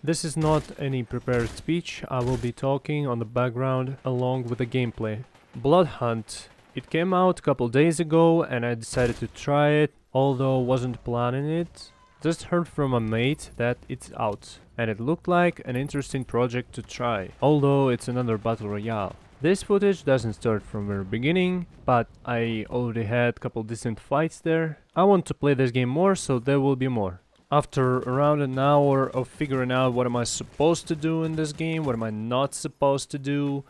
This is not any prepared speech, I will be talking on the background along with the gameplay. Blooodhunt. It came out a couple days ago and I decided to try it, although wasn't planning it. Just heard from a mate that it's out, and it looked like an interesting project to try, although it's another battle royale. This footage doesn't start from the beginning, but I already had a couple decent fights there. I want to play this game more, so there will be more. After around an hour of figuring out what am I supposed to do in this game, what am I not supposed to do,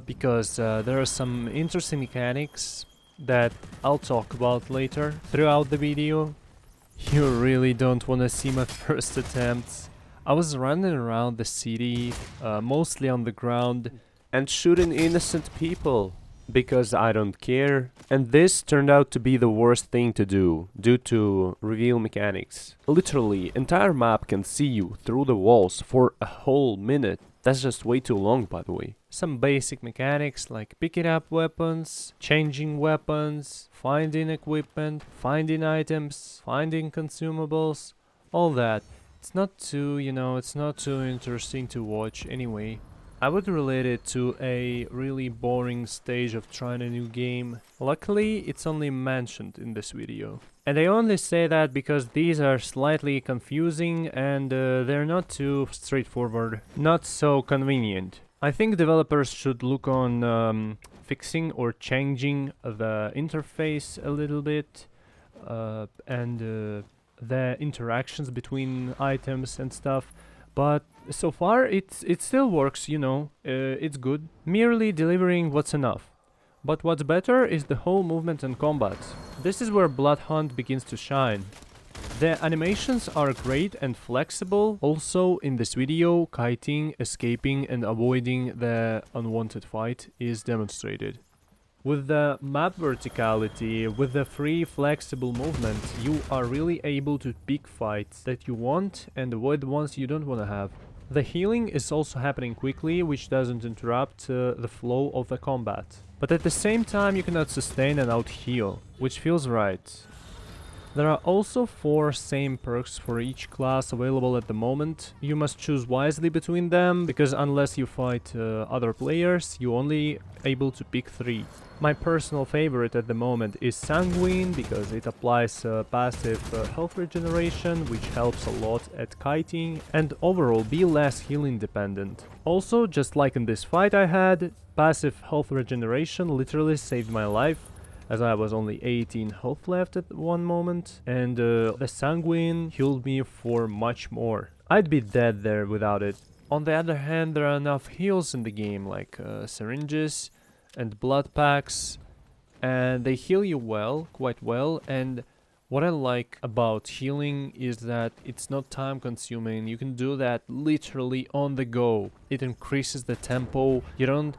because there are some interesting mechanics that I'll talk about later throughout the video. You really don't want to see my first attempts. I was running around the city, mostly on the ground, and shooting innocent people, because I don't care. And this turned out to be the worst thing to do, due to reveal mechanics. Literally, entire map can see you through the walls for a whole minute. That's just way too long, by the way. Some basic mechanics like picking up weapons, changing weapons, finding equipment, finding items, finding consumables, all that. It's not too, it's not too interesting to watch anyway. I would relate it to a really boring stage of trying a new game. Luckily, it's only mentioned in this video. And I only say that because these are slightly confusing and they're not too straightforward, not so convenient. I think developers should look on fixing or changing the interface a little bit and the interactions between items and stuff. But so far it still works, it's good. Merely delivering what's enough. But what's better is the whole movement and combat. This is where Blooodhunt begins to shine. The animations are great and flexible. Also in this video, kiting, escaping and avoiding the unwanted fight is demonstrated. With the map verticality, with the free flexible movement, you are really able to pick fights that you want and avoid the ones you don't want to have. The healing is also happening quickly, which doesn't interrupt the flow of the combat. But at the same time you cannot sustain and out-heal, which feels right. There are also 4 same perks for each class available at the moment. You must choose wisely between them, because unless you fight other players, you're only able to pick 3. My personal favorite at the moment is Sanguine, because it applies passive health regeneration, which helps a lot at kiting, and overall be less healing dependent. Also, just like in this fight I had, passive health regeneration literally saved my life, as I was only 18 health left at one moment, and the Sanguine healed me for much more. I'd be dead there without it. On the other hand, there are enough heals in the game, like syringes and blood packs, and they heal you quite well, and what I like about healing is that it's not time consuming. You can do that literally on the go. It increases the tempo. You don't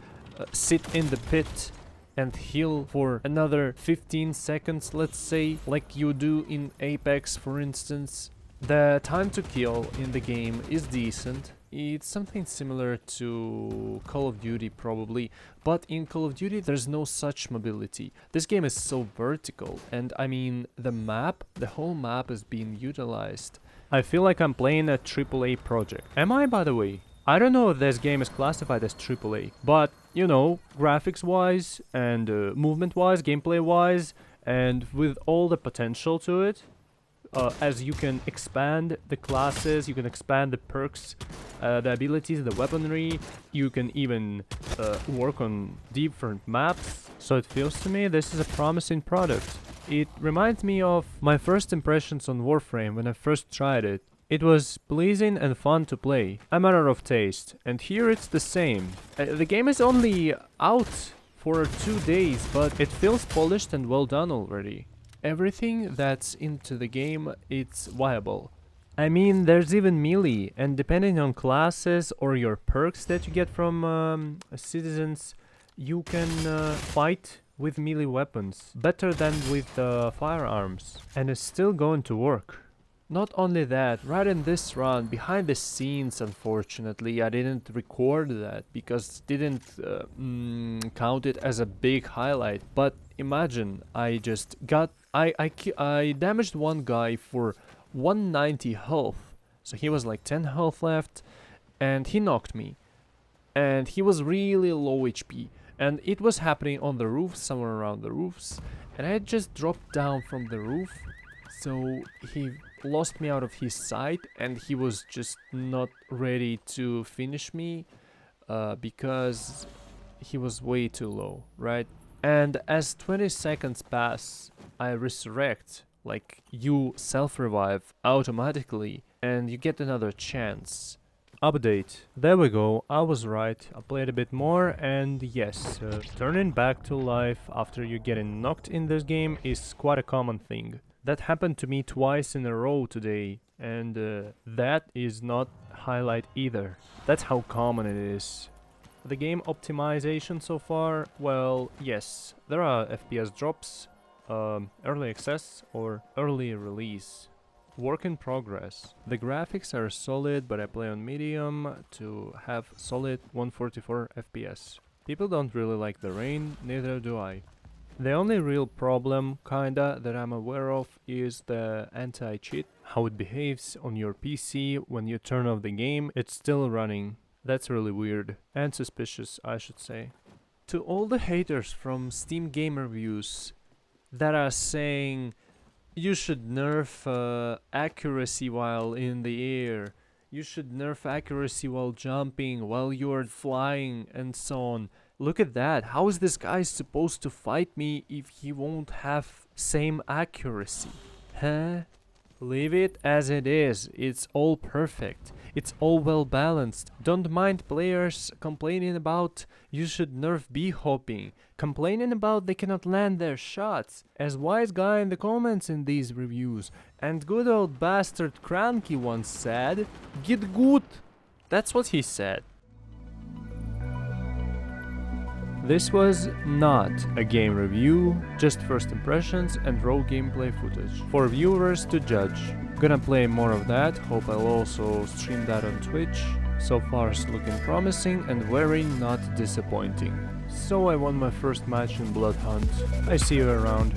sit in the pit and heal for another 15 seconds, let's say, like you do in Apex, for instance. The time to kill in the game is decent. It's something similar to Call of Duty probably, but in Call of Duty there's no such mobility. This game is so vertical, and I mean the whole map is being utilized. I feel like I'm playing a AAA project. Am I, by the way? I don't know if this game is classified as AAA, but graphics wise and movement wise, gameplay wise, and with all the potential to it, as you can expand the classes, you can expand the perks, the abilities, the weaponry, you can even work on different maps. So it feels to me this is a promising product. It reminds me of my first impressions on Warframe when I first tried it. It was pleasing and fun to play, a matter of taste, and here it's the same. The game is only out for 2 days, but it feels polished and well done already. Everything that's into the game, it's viable. I mean, there's even melee, and depending on classes or your perks that you get from citizens, you can fight with melee weapons better than with firearms, and it's still going to work. Not only that, right in this run, behind the scenes, unfortunately, I didn't record that because didn't count it as a big highlight. But imagine, I damaged one guy for 190 health. So he was like 10 health left, and he knocked me. And he was really low HP. And it was happening on the roof, somewhere around the roofs. And I just dropped down from the roof. So he lost me out of his sight, and he was just not ready to finish me because he was way too low, right? And as 20 seconds pass, I resurrect, like you self-revive automatically, and you get another chance. Update. There we go, I was right, I played a bit more, and yes, turning back to life after you getting knocked in this game is quite a common thing. That happened to me twice in a row today, and that is not highlight either. That's how common it is. The game optimization so far, well, yes, there are FPS drops, early access or early release. Work in progress. The graphics are solid, but I play on medium to have solid 144 FPS. People don't really like the rain, neither do I. The only real problem, kinda, that I'm aware of is the anti-cheat. How it behaves on your PC when you turn off the game, it's still running. That's really weird. And suspicious, I should say. To all the haters from Steam Game Reviews that are saying you should nerf accuracy while in the air, you should nerf accuracy while jumping, while you're flying, and so on. Look at that, how is this guy supposed to fight me if he won't have same accuracy? Huh? Leave it as it is, it's all perfect, it's all well balanced. Don't mind players complaining about you should nerf b-hopping, complaining about they cannot land their shots, as wise guy in the comments in these reviews, and good old bastard Cranky once said, get good. That's what he said. This was not a game review, just first impressions and raw gameplay footage for viewers to judge. Gonna play more of that, hope I'll also stream that on Twitch. So far it's looking promising and very not disappointing. So I won my first match in Blooodhunt. I see you around.